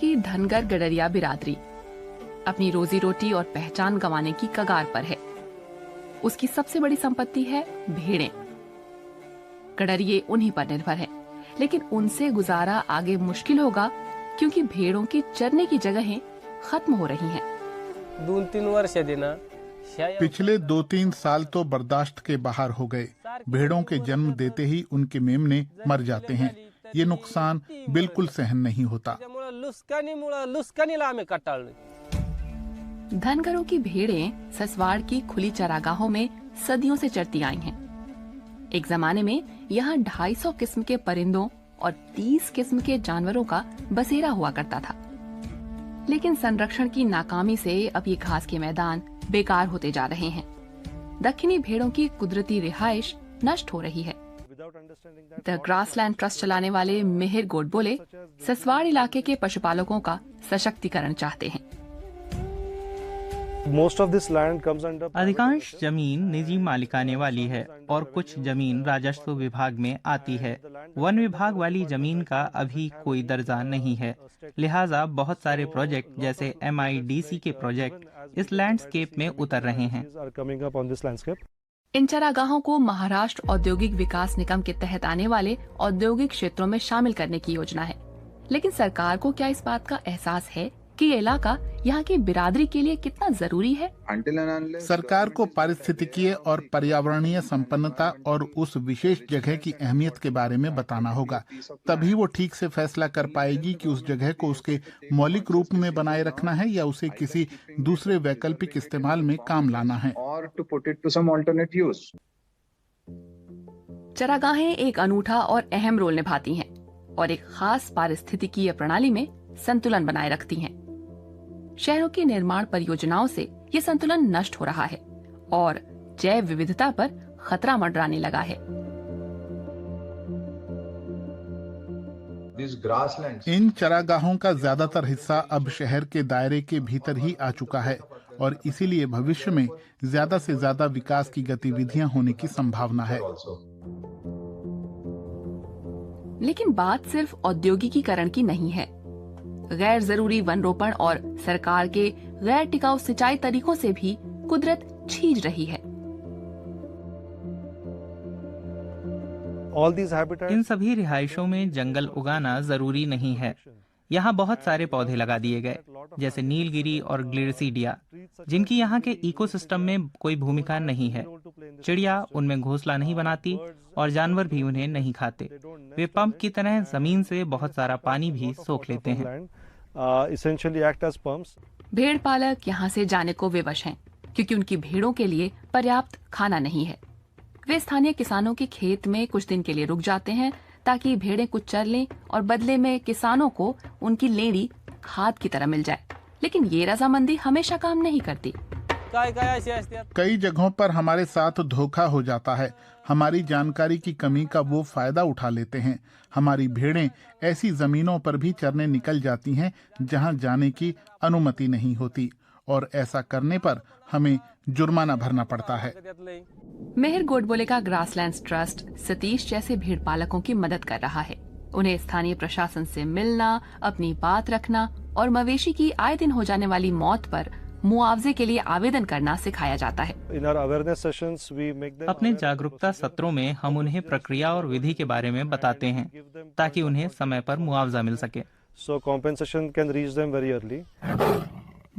की धनगर गडरिया बिरादरी अपनी रोजी रोटी और पहचान गंवाने की कगार पर है। उसकी सबसे बड़ी संपत्ति है भेड़ें। गडरिये उन्हीं पर निर्भर हैं, लेकिन उनसे गुजारा आगे मुश्किल होगा क्योंकि भेड़ों की चरने की जगहें खत्म हो रही हैं। 2-3 वर्ष देना पिछले 2-3 साल तो बर्दाश्त के बाहर हो गए। भेड़ों के जन्म देते ही उनके मेमने मर जाते हैं। ये नुकसान बिल्कुल सहन नहीं होता। धनगरों की भेड़ें ससवाड़ की खुली चरागाहों में सदियों से चरती आई हैं। एक जमाने में यहाँ 250 किस्म के परिंदों और 30 किस्म के जानवरों का बसेरा हुआ करता था। लेकिन संरक्षण की नाकामी से अब ये घास के मैदान बेकार होते जा रहे हैं। दक्षिणी भेड़ों की कुदरती रिहाइश नष्ट हो रही है। द ग्रासलैंड ट्रस्ट चलाने वाले मिहिर गोडबोले ससवाड़ इलाके के पशुपालकों का सशक्तिकरण चाहते हैं। अधिकांश जमीन निजी मालिकाने वाली है और कुछ जमीन राजस्व विभाग में आती है। वन विभाग वाली जमीन का अभी कोई दर्जा नहीं है, लिहाजा बहुत सारे प्रोजेक्ट जैसे MIDC के प्रोजेक्ट इस लैंडस्केप में उतर रहे हैं। इन चरागाहों को महाराष्ट्र औद्योगिक विकास निगम के तहत आने वाले औद्योगिक क्षेत्रों में शामिल करने की योजना है। लेकिन सरकार को क्या इस बात का एहसास है कि ये इलाका यहाँ की बिरादरी के लिए कितना जरूरी है? सरकार को पारिस्थितिकीय और पर्यावरणीय संपन्नता और उस विशेष जगह की अहमियत के बारे में बताना होगा। तभी वो ठीक से फैसला कर पाएगी कि उस जगह को उसके मौलिक रूप में बनाए रखना है या उसे किसी दूसरे वैकल्पिक इस्तेमाल में काम लाना है। चरागाहें एक अनूठा और अहम रोल निभाती हैं और एक खास पारिस्थितिकीय प्रणाली में संतुलन बनाए रखती हैं। शहरों की निर्माण परियोजनाओं से ये संतुलन नष्ट हो रहा है और जैव विविधता पर खतरा मंडराने लगा है। इन चरागाहों का ज्यादातर हिस्सा अब शहर के दायरे के भीतर ही आ चुका है और इसीलिए भविष्य में ज्यादा से ज्यादा विकास की गतिविधियां होने की संभावना है। लेकिन बात सिर्फ औद्योगिकीकरण की नहीं है। गैर जरूरी वन रोपण और सरकार के गैर टिकाऊ सिंचाई तरीकों से भी कुदरत छीज रही है। इन सभी रिहाइशों में जंगल उगाना जरूरी नहीं है। यहाँ बहुत सारे पौधे लगा दिए गए, जैसे नीलगिरी और ग्लिरसीडिया, जिनकी यहाँ के इकोसिस्टम में कोई भूमिका नहीं है। चिड़िया उनमें घोंसला नहीं बनाती और जानवर भी उन्हें नहीं खाते। वे पंप की तरह जमीन से बहुत सारा पानी भी सोख लेते हैं। भेड़ पालक यहाँ से जाने को विवश हैं, क्योंकि उनकी भेड़ों के लिए पर्याप्त खाना नहीं है। वे स्थानीय किसानों के खेत में कुछ दिन के लिए रुक जाते हैं ताकि भेड़ें कुछ चर लें और बदले में किसानों को उनकी लेड़ी खाद की तरह मिल जाए। लेकिन ये रजामंदी हमेशा काम नहीं करती। कई जगहों पर हमारे साथ धोखा हो जाता है। हमारी जानकारी की कमी का वो फायदा उठा लेते हैं। हमारी भेड़ें ऐसी जमीनों पर भी चरने निकल जाती हैं जहां जाने की अनुमति नहीं होती और ऐसा करने पर हमें जुर्माना भरना पड़ता है। मिहिर गोडबोले का ग्रासलैंड ट्रस्ट सतीश जैसे भेड़ पालकों की मदद कर रहा है। उन्हें स्थानीय प्रशासन से मिलना, अपनी बात रखना और मवेशी की आए दिन हो जाने वाली मौत पर मुआवजे के लिए आवेदन करना सिखाया जाता है। अपने जागरूकता सत्रों में हम उन्हें प्रक्रिया और विधि के बारे में बताते हैं ताकि उन्हें समय पर मुआवजा मिल सके।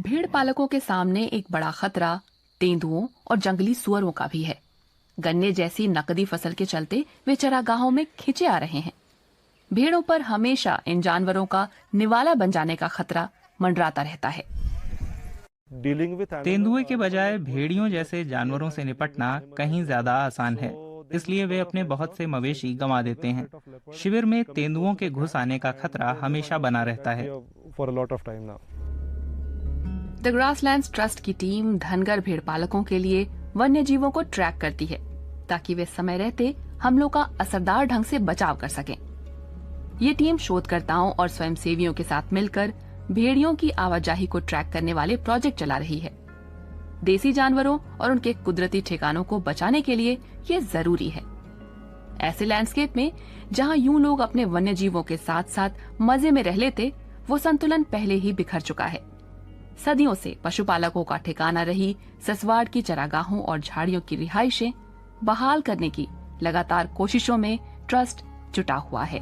भेड़ पालकों के सामने एक बड़ा खतरा तेंदुओं और जंगली सुअरों का भी है। गन्ने जैसी नकदी फसल के चलते वे चरागाहों में खिंचे आ रहे हैं। भेड़ों पर हमेशा इन जानवरों का निवाला बन जाने का खतरा मंडराता रहता है। तेंदुए के बजाय भेड़ियों जैसे जानवरों से निपटना कहीं ज्यादा आसान है, इसलिए वे अपने बहुत से मवेशी गंवा देते हैं। शिविर में तेंदुओं के घुस आने का खतरा हमेशा बना रहता है। द ग्रासलैंड ट्रस्ट की टीम धनगर भेड़ पालकों के लिए वन्य जीवों को ट्रैक करती है ताकि वे समय रहते हमलों का असरदार ढंग से बचाव कर सकें। ये टीम शोधकर्ताओं और स्वयंसेवियों के साथ मिलकर भेड़ियों की आवाजाही को ट्रैक करने वाले प्रोजेक्ट चला रही है। देसी जानवरों और उनके कुदरती ठिकानों को बचाने के लिए ये जरूरी है। ऐसे लैंडस्केप में जहां यूं लोग अपने वन्य जीवों के साथ साथ मजे में रह लेते, वो संतुलन पहले ही बिखर चुका है। सदियों से पशुपालकों का ठिकाना रही ससवाड़ की चरागाहों और झाड़ियों की रिहाइशें बहाल करने की लगातार कोशिशों में ट्रस्ट जुटा हुआ है।